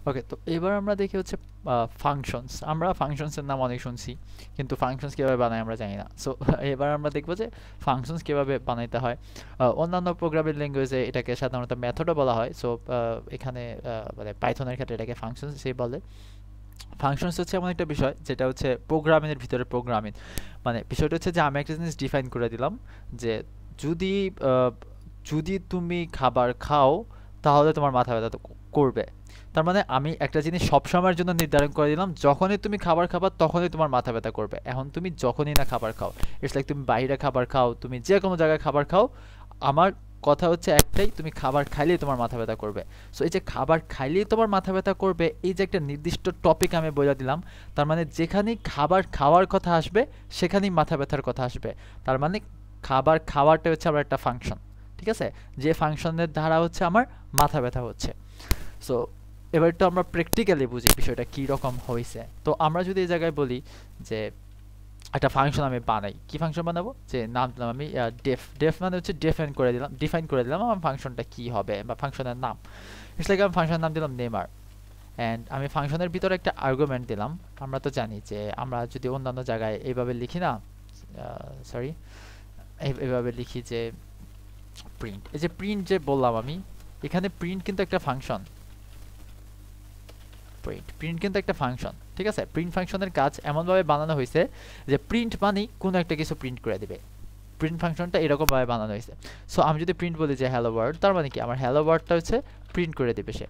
ওকে, তো এবার আমরা দেখি হচ্ছে ফাংশনস। আমরা ফাংশনসের নাম অনেক শুনছি, কিন্তু ফাংশনস কিভাবে বানাই আমরা জানি না। সো এবার আমরা দেখবো যে ফাংশনস কিভাবে বানাইতে হয়। অন্যান্য প্রোগ্রামিং ল্যাঙ্গুয়েজে এটাকে সাধারণত মেথডও বলা হয়। সো এখানে মানে পাইথনের ক্ষেত্রে এটাকে ফাংশনসই বলে। ফাংশনস হচ্ছে এমন একটা বিষয় যেটা হচ্ছে প্রোগ্রামিংয়ের ভিতরে প্রোগ্রামিং। মানে বিষয়টা হচ্ছে যে আমি একটা জিনিস ডিফাইন করে দিলাম যে যদি আহ, যদি তুমি খাবার খাও তাহলে তোমার মাথা ব্যথা তো করবে। তার মানে আমি একটা জিনিস সবসময়ের জন্য নির্ধারণ করে দিলাম, যখনই তুমি খাবার খাবা তখনই তোমার মাথা ব্যথা করবে। এখন তুমি যখনই না খাবার খাও, ইটস লাইক তুমি বাইরে খাবার খাও, তুমি যে কোনো জায়গায় খাবার খাও, আমার কথা হচ্ছে একটাই, তুমি খাবার খাইলেই তোমার মাথা ব্যথা করবে। সো এই যে খাবার খাইলেই তোমার মাথা ব্যথা করবে, এই যে একটা নির্দিষ্ট টপিক আমি বলে দিলাম, তার মানে যেখানেই খাবার খাওয়ার কথা আসবে সেখানেই মাথা ব্যথার কথা আসবে। তার মানে খাবার খাওয়াটা হচ্ছে আমার একটা ফাংশন, ঠিক আছে, যে ফাংশনের দ্বারা হচ্ছে আমার মাথা ব্যথা হচ্ছে। সো এবার তো আমরা প্র্যাকটিক্যালি বুঝি বিষয়টা কী রকম হয়েছে। তো আমরা যদি এই জায়গায় বলি যে একটা ফাংশন আমি বানাই, কি ফাংশন বানাবো, যে নাম দিলাম আমি ডেফ। ডেফ মানে হচ্ছে ডিফাইন করে দিলাম আমার ফাংশনটা কি হবে বা ফাংশনের নাম। ইটস লাইক আমি ফাংশনের নাম দিলাম নেমার, অ্যান্ড আমি ফাংশনের ভিতরে একটা আর্গুমেন্ট দিলাম। আমরা তো জানি যে আমরা যদি অন্যান্য জায়গায় এইভাবে লিখি না, সরি, এইভাবে লিখি যে প্রিন্ট, এই যে প্রিন্ট যে বললাম আমি, এখানে প্রিন্ট কিন্তু একটা ফাংশন। প্রিন্ট কিন্তু একটা ফাংশন, ঠিক আছে। প্রিন্ট ফাংশনের কাজ এমনভাবে বানানো হয়েছে যে প্রিন্ট মানেই কোনো একটা কিছু প্রিন্ট করে দেবে। প্রিন্ট ফাংশনটা এরকমভাবে বানানো হয়েছে। সো আমি যদি প্রিন্ট বলি যে হ্যালো ওয়ার্ল্ড, তার মানে কি আমার হ্যালো ওয়ার্ল্ডটা হচ্ছে প্রিন্ট করে দেবে সে।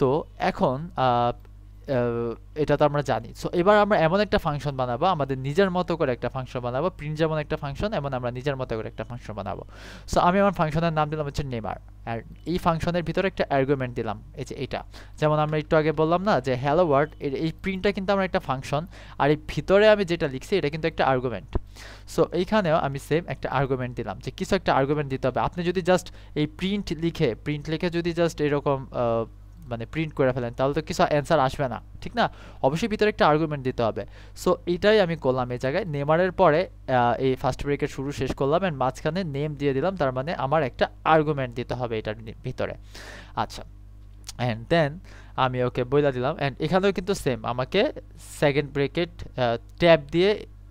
তো এখন এটা তো আমরা জানি। সো এবার আমরা এমন একটা ফাংশন বানাবো, আমাদের নিজের মতো করে একটা ফাংশন বানাবো। প্রিন্ট যেমন একটা ফাংশন, এমন আমরা নিজের মতো করে একটা ফাংশন বানাবো। সো আমি আমার ফাংশনের নাম দিলাম হচ্ছে নেমার, আর এই ফাংশনের ভিতরে একটা আর্গুমেন্ট দিলাম, এই যে এটা। যেমন আমরা একটু আগে বললাম না যে হ্যালো ওয়ার্ল্ড, এই প্রিন্টটা কিন্তু আমার একটা ফাংশন, আর এই ভিতরে আমি যেটা লিখছি এটা কিন্তু একটা আর্গুমেন্ট। সো এইখানেও আমি সেম একটা আর্গুমেন্ট দিলাম, যে কিছু একটা আর্গুমেন্ট দিতে হবে। আপনি যদি জাস্ট এই প্রিন্ট লিখে যদি জাস্ট এরকম মানে প্রিন্ট করে ফেলেন তাহলে তো কিছু অ্যান্সার আসবে না, ঠিক না? অবশ্যই ভিতরে একটা আর্গুমেন্ট দিতে হবে। সো এইটাই আমি করলাম এই জায়গায়। নেমারের পরে এই ফার্স্ট ব্রেকের শুরু শেষ করলাম, অ্যান্ড মাঝখানে নেম দিয়ে দিলাম, তার মানে আমার একটা আর্গুমেন্ট দিতে হবে এটার ভিতরে। আচ্ছা, অ্যান্ড দেন আমি ওকে বইলা দিলাম, অ্যান্ড এখানেও কিন্তু সেম আমাকে সেকেন্ড ব্রেকেট ট্যাব দিয়ে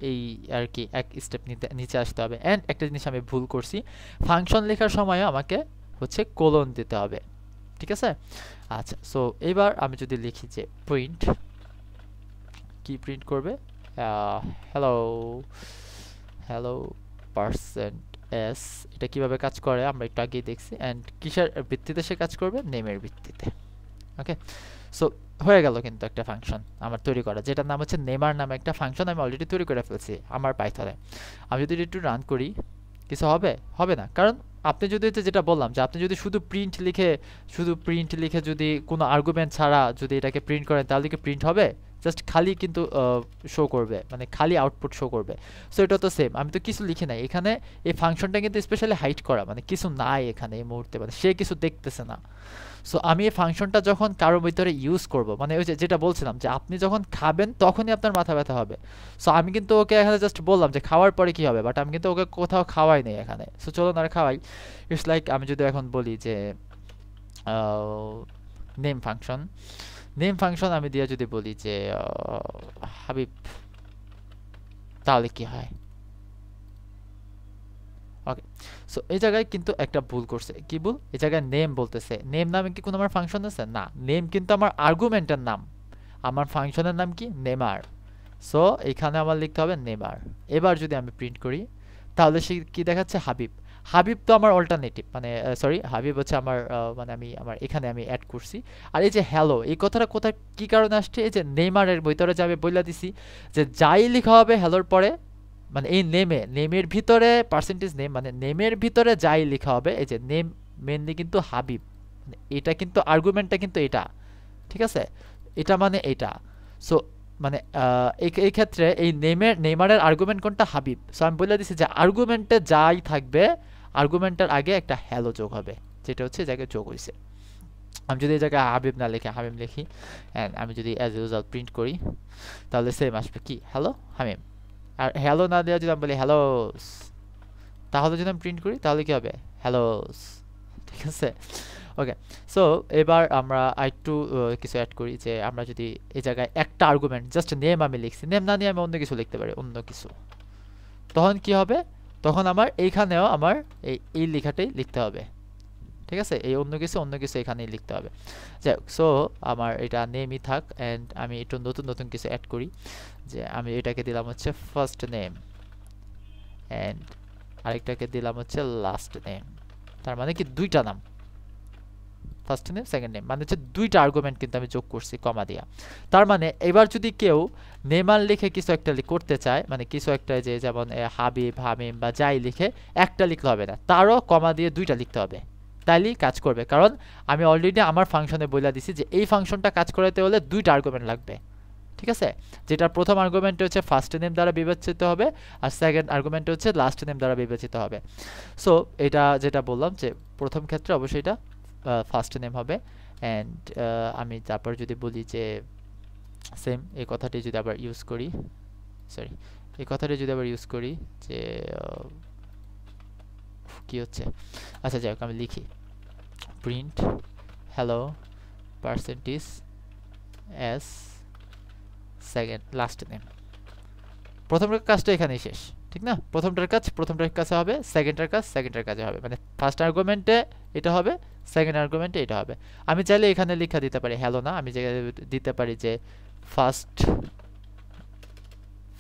এই আর কি এক স্টেপ নিচে আসতে হবে। অ্যান্ড একটা জিনিস আমি ভুল করছি, ফাংশন লেখার সময়ও আমাকে হচ্ছে কোলন দিতে হবে, ঠিক আছে। আচ্ছা, সো এবার আমি যদি লিখি যে প্রিন্ট, কি প্রিন্ট করবে, হ্যালো হ্যালো পার্সেন্ট এস, এটা কিভাবে কাজ করে আমরা একটু আগেই দেখছি। অ্যান্ড কিসের ভিত্তিতে সে কাজ করবে, নেমের ভিত্তিতে। ওকে, সো হয়ে গেল কিন্তু একটা ফাংশন আমার তৈরি করা, যেটার নাম হচ্ছে নেমার নামে একটা ফাংশন আমি অলরেডি তৈরি করে ফেলছি আমার পাইথনে। আমি যদি একটু রান করি, কিছু হবে? হবে না, কারণ আপনি যদি যেটা বললাম যে আপনি যদি শুধু প্রিন্ট লিখে যদি কোনো আর্গুমেন্ট ছাড়া যদি এটাকে প্রিন্ট করেন তাহলে কি প্রিন্ট হবে? জাস্ট খালি কিন্তু শো করবে, মানে খালি আউটপুট শো করবে। সো এটা তো সেম, আমি তো কিছু লিখি নাই এখানে। এই ফাংশনটা কিন্তু স্পেশালি হাইড করা, মানে কিছু নাই এখানে এই মুহূর্তে, মানে সে কিছু দেখতেছে না। সো আমি এই ফাংশনটা যখন কারোর ভিতরে ইউজ করব, মানে ওই যেটা বলছিলাম যে আপনি যখন খাবেন তখনই আপনার মাথা ব্যথা হবে। সো আমি কিন্তু ওকে এখানে জাস্ট বললাম যে খাওয়ার পরে কি হবে, বাট আমি কিন্তু ওকে কোথাও খাওয়াই নেই এখানে। সো চলো না খাওয়াই। ইটস লাইক আমি যদি এখন বলি যে নেম ফাংশন আমি দিয়ে যদি বলি যে হাবিব, তাহলে কি হয়? ওকে, সো এই জায়গায় কিন্তু একটা ভুল করছে। কি ভুল? এই জায়গায় নেম বলতেছে, নেম নামে কি কোনো আমার ফাংশন আছে? না, নেম কিন্তু আমার আর্গুমেন্টের নাম, আমার ফাংশনের নাম কি, নেমার। সো এখানে আমার লিখতে হবে নেমার। এবার যদি আমি প্রিন্ট করি তাহলে সে কি দেখাচ্ছে, হাবিব। হাবিব তো আমার অল্টারনেটিভ, মানে সরি, হাবিব হচ্ছে আমার মানে আমি আমার এখানে আমি অ্যাড করছি। আর এই যে হ্যালো, এই কথাটা কোথায় কি কারণে আসছে, এই যে নেইমারের ভিতরে যে আমি বইলা দিছি যে যাই লেখা হবে হ্যালোর পরে, মানে এই নেমের ভিতরে পার্সেন্টেজ নেম, মানে নেমের ভিতরে যাই লেখা হবে, এই যে নেম মেনলি কিন্তু হাবিব, মানে এটা কিন্তু আর্গুমেন্টটা কিন্তু এটা, ঠিক আছে, এটা মানে এটা। সো মানে এই ক্ষেত্রে এই নেইমারের আর্গুমেন্ট কোনটা, হাবিব। সো আমি বলে দিছি যে আর্গুমেন্টে যাই থাকবে, আর্গুমেন্টের আগে একটা হ্যালো যোগ হবে, যেটা হচ্ছে এই জায়গায় যোগ হয়েছে। আমি যদি এই জায়গায় হাবিব না লিখে হামিম লিখি, অ্যান্ড আমি যদি অ্যাজ ইউজুয়াল প্রিন্ট করি, তাহলে সেম আসবে কি, হ্যালো হামিম। আর হ্যালো না দেওয়া যদি আমি বলি হ্যালোস, তাহলে যদি আমি প্রিন্ট করি তাহলে কি হবে, হ্যালোস, ঠিক আছে। ওকে, সো এবার আমরা আরেকটু কিছু অ্যাড করি যে আমরা যদি এই জায়গায় একটা আর্গুমেন্ট জাস্ট নেম আমি লিখছি, নেম না নিয়ে আমি অন্য কিছু লিখতে পারি, অন্য কিছু, তখন কি হবে, তখন আমার এইখানেও আমার এই লেখাটাই লিখতে হবে। ঠিক আছে, এই অন্য কিছু এখানেই লিখতে হবে। যাই হোক, সো আমার এটা নেমই থাক, অ্যান্ড আমি একটু নতুন কিছু অ্যাড করি, যে আমি এটাকে দিলাম হচ্ছে ফার্স্ট নেম, অ্যান্ড আরেকটাকে দিলাম হচ্ছে লাস্ট নেম। তার মানে কি দুইটা নাম, ফার্স্ট নেম সেকেন্ড নেম, মানে হচ্ছে দুইটা আর্গুমেন্ট কিন্তু আমি যোগ করছি কমা দিয়া। তার মানে এবার যদি কেউ নেমার লিখে কিছু একটা করতে চায়, মানে কিছু একটা, যে যেমন হাবিব, হামিম বা যাই লিখে একটা লিখলে হবে না, তারও কমা দিয়ে দুইটা লিখতে হবে, তাইলেই কাজ করবে। কারণ আমি অলরেডি আমার ফাংশনে বলে দিছি যে এই ফাংশনটা কাজ করাতে হলে দুইটা আর্গুমেন্ট লাগবে। ঠিক আছে, যেটা প্রথম আর্গুমেন্ট হচ্ছে ফার্স্ট নেম দ্বারা বিবেচিত হবে, আর সেকেন্ড আর্গুমেন্ট হচ্ছে লাস্ট নেম দ্বারা বিবেচিত হবে। সো এটা যেটা বললাম যে প্রথম ক্ষেত্রে অবশ্যই এটা ফার্স্ট নেম হবে, অ্যান্ড আমি তারপর যদি বলি যে সেম এই কথাটি যদি আবার ইউজ করি, সরি এই কথাটি যদি আবার ইউজ করি যে কি হচ্ছে, আচ্ছা যাই হোক আমি লিখি print hello percentage S second last name. প্রথমটার কাজটা এখানেই শেষ, ঠিক না? প্রথমটার কাছে হবে, সেকেন্ডটার কাজে হবে, মানে ফার্স্ট আর্গুমেন্টে এটা হবে, সেকেন্ড আর্গুমেন্টে এটা হবে। আমি চাইলে এখানে লেখা দিতে পারি হ্যালো না, আমি দিতে পারি যে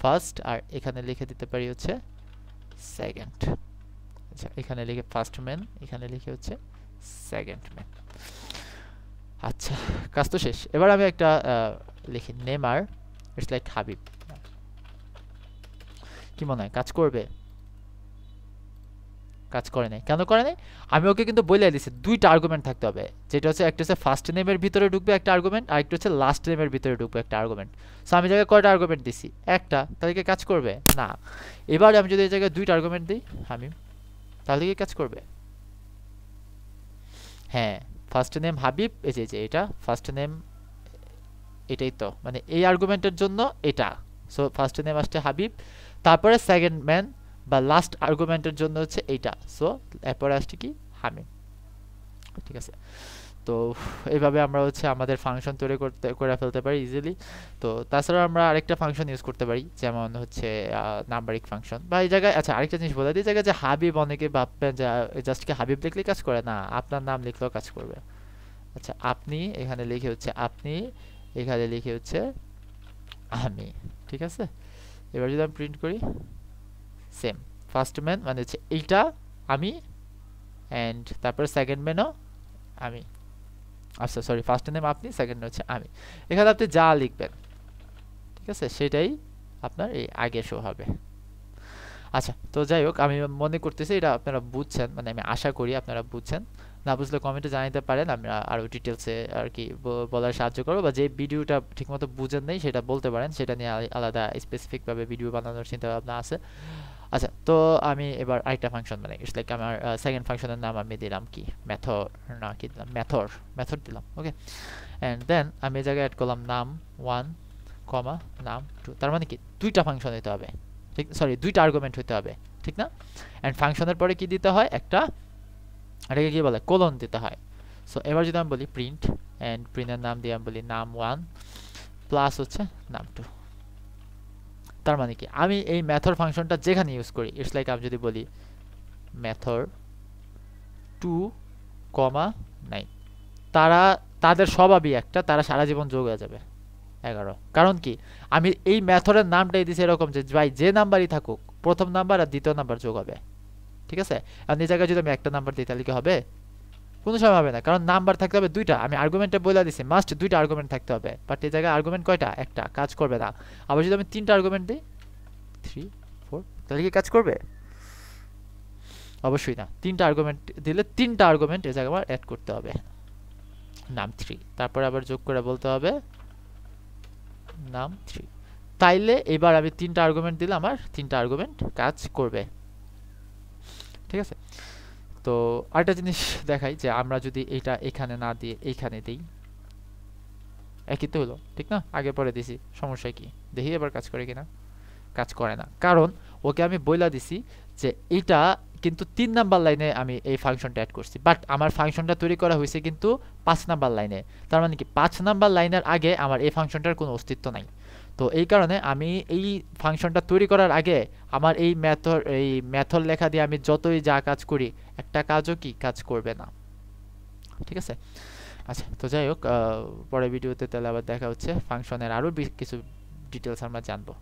ফার্স্ট, আর এখানে লিখে দিতে পারি হচ্ছে সেকেন্ড। আচ্ছা, এখানে লিখে ফার্স্ট ম্যান, এখানে লিখে হচ্ছে সেকেন্ড ম্যান। আচ্ছা, কাজ তো শেষ। এবার আমি একটা লিখি নেমার, ইটস লাইক হাবিব। কি মনে হয় কাজ করবে? কাজ করে নাই। কেন করে নাই? আমি ওকে কিন্তু বলে দিছি দুইটা আর্গুমেন্ট থাকতে হবে, যেটা হচ্ছে একটা হচ্ছে ফার্স্ট নেমের ভিতরে ঢুকবে একটা আর্গুমেন্ট, আর একটা হচ্ছে লাস্ট নেমের ভিতরে ঢুকবে একটা আর্গুমেন্ট। সো আমি জায়গায় কয়টা আর্গুমেন্ট দিছি? একটা। তাহলে কি কাজ করবে? না। এবার আমি যদি এই জায়গায় দুইটা আর্গুমেন্ট দিই হামিম, তাহলে কি কাজ করবে? হ্যাঁ, ফার্স্ট নেম হাবিব, এই যে এটা ফার্স্ট নেম, এটাই তো, মানে এই আর্গুমেন্টের জন্য এটা। সো ফার্স্ট নেম আসছে হাবিব, তারপরে সেকেন্ড ম্যান বা লাস্ট আর্গুমেন্টের জন্য হচ্ছে এইটা, সো এরপরে আসছে কি হামিম। ঠিক আছে, তো এইভাবে আমরা হচ্ছে আমাদের ফাংশন তৈরি করে ফেলতে পারি ইজিলি। তো তাছাড়া আমরা আরেকটা ফাংশন ইউজ করতে পারি, যেমন হচ্ছে নাম্বারিক ফাংশন। বা এই জায়গায় আচ্ছা আরেকটা জিনিস বলে দিই, এই জায়গায় যে হাবিব, অনেকে ভাববেন যে জাস্ট কি হাবিব লিখলে কাজ করে, না, আপনার নাম লিখলেও কাজ করবে। আচ্ছা, আপনি এখানে লিখে হচ্ছে আপনি, এখানে লিখে হচ্ছে আমি। ঠিক আছে, এবার যদি আমি প্রিন্ট করি সেম, ফার্স্ট ম্যান মানে হচ্ছে এইটা আমি, অ্যান্ড তারপরে সেকেন্ড ম্যানও আমি। আচ্ছা সরি, ফার্স্ট নেম আপনি, সেকেন্ড হচ্ছে আমি। এখানে আপনি যা লিখবেন, ঠিক আছে, সেটাই আপনার এই আগে শো হবে। আচ্ছা, তো যাই হোক, আমি মনে করতেছি এটা আপনারা বুঝছেন, মানে আমি আশা করি আপনারা বুঝছেন। না বুঝলে কমেন্টে জানাতে পারেন, আমরা আরও ডিটেলসে আর কি বলার সাহায্য করবো, বা যে ভিডিওটা ঠিকমতো বুঝেন নেই সেটা বলতে পারেন, সেটা নিয়ে আলাদা স্পেসিফিকভাবে ভিডিও বানানোর চিন্তা ভাবনা আছে। আচ্ছা, তো আমি এবার আরেকটা ফাংশন বানাই। ইটস লাইক আমার সেকেন্ড ফাংশনের নাম আমি দিলাম কি মেথড, না কি দিলাম মেথড দিলাম। ওকে, অ্যান্ড দেন আমি এই জায়গায় অ্যাড করলাম নাম 1, নাম 2। তার মানে কি দুইটা ফাংশন হইতে হবে, ঠিক, সরি দুইটা আর্গুমেন্ট হইতে হবে, ঠিক না? অ্যান্ড ফাংশনের পরে কি দিতে হয়? একটা, এটাকে কি বলে, কোলন দিতে হয়। সো এবার যদি আমি বলি প্রিন্ট, অ্যান্ড প্রিন্টের নাম দিয়ে আমি বলি নাম 1 প্লাস হচ্ছে নাম 2। তার মানে কি আমি এই মেথড ফাংশনটা যেখানে ইউজ করি, ইটস লাইক আমি যদি বলি মেথড 2, 9, তাদের স্বভাবই একটা, তারা সারা জীবন যোগ হয়ে যাবে 11। কারণ কি আমি এই মেথডের নামটাই দিছি এরকম যে ভাই যে নাম্বারই থাকুক, প্রথম নাম্বার আর দ্বিতীয় নাম্বার যোগ হবে। ঠিক আছে, আর এই জায়গায় যদি আমি একটা নাম্বার দিই তাহলে কি হবে? কোনো সময় হবে না, কারণ নাম্বার থাকতে হবে দুইটা। আমি আর্গুমেন্টে বলে দিছি মাস্ট দুইটা আর্গুমেন্ট থাকতে হবে, বাট এই জায়গায় আর্গুমেন্ট কয়টা? একটা, কাজ করবে না। আবার যদি আমি তিনটা আর্গুমেন্ট দিই 3, 4, তাহলে কি কাজ করবে? অবশ্যই না। তিনটা আর্গুমেন্ট দিলে তিনটা আর্গুমেন্ট এই জায়গায় আমার অ্যাড করতে হবে, নাম 3, তারপরে আবার যোগ করে বলতে হবে নাম 3। তাইলে এবার আমি তিনটা আর্গুমেন্ট দিলে আমার তিনটা আর্গুমেন্ট কাজ করবে। ঠিক আছে, তো আরেকটা জিনিস দেখাই, যে আমরা যদি এটা এখানে না দিয়ে এইখানে দিই, একই তো হলো, ঠিক না? আগে পরে দিছি, সমস্যা কি? দেখি এবার কাজ করে কিনা। কাজ করে না, কারণ ওকে আমি বইলা দিছি যে এটা কিন্তু 3 নাম্বার লাইনে আমি এই ফাংশনটা অ্যাড করছি, বাট আমার ফাংশনটা তৈরি করা হয়েছে কিন্তু 5 নাম্বার লাইনে। তার মানে কি 5 নাম্বার লাইনের আগে আমার এই ফাংশনটার কোনো অস্তিত্ব নাই। তো এই কারণে আমি এই ফাংশনটা তৈরি করার আগে আমার এই মেথড লেখা দিয়ে আমি যতই যা কাজ করি একটা কাজও কি কাজ করবে না। ঠিক আছে, আচ্ছা তো যাই হোক, পরের ভিডিওতে তাহলে আবার দেখা হচ্ছে, ফাংশনের আরো কিছু ডিটেলস আমরা জানবো।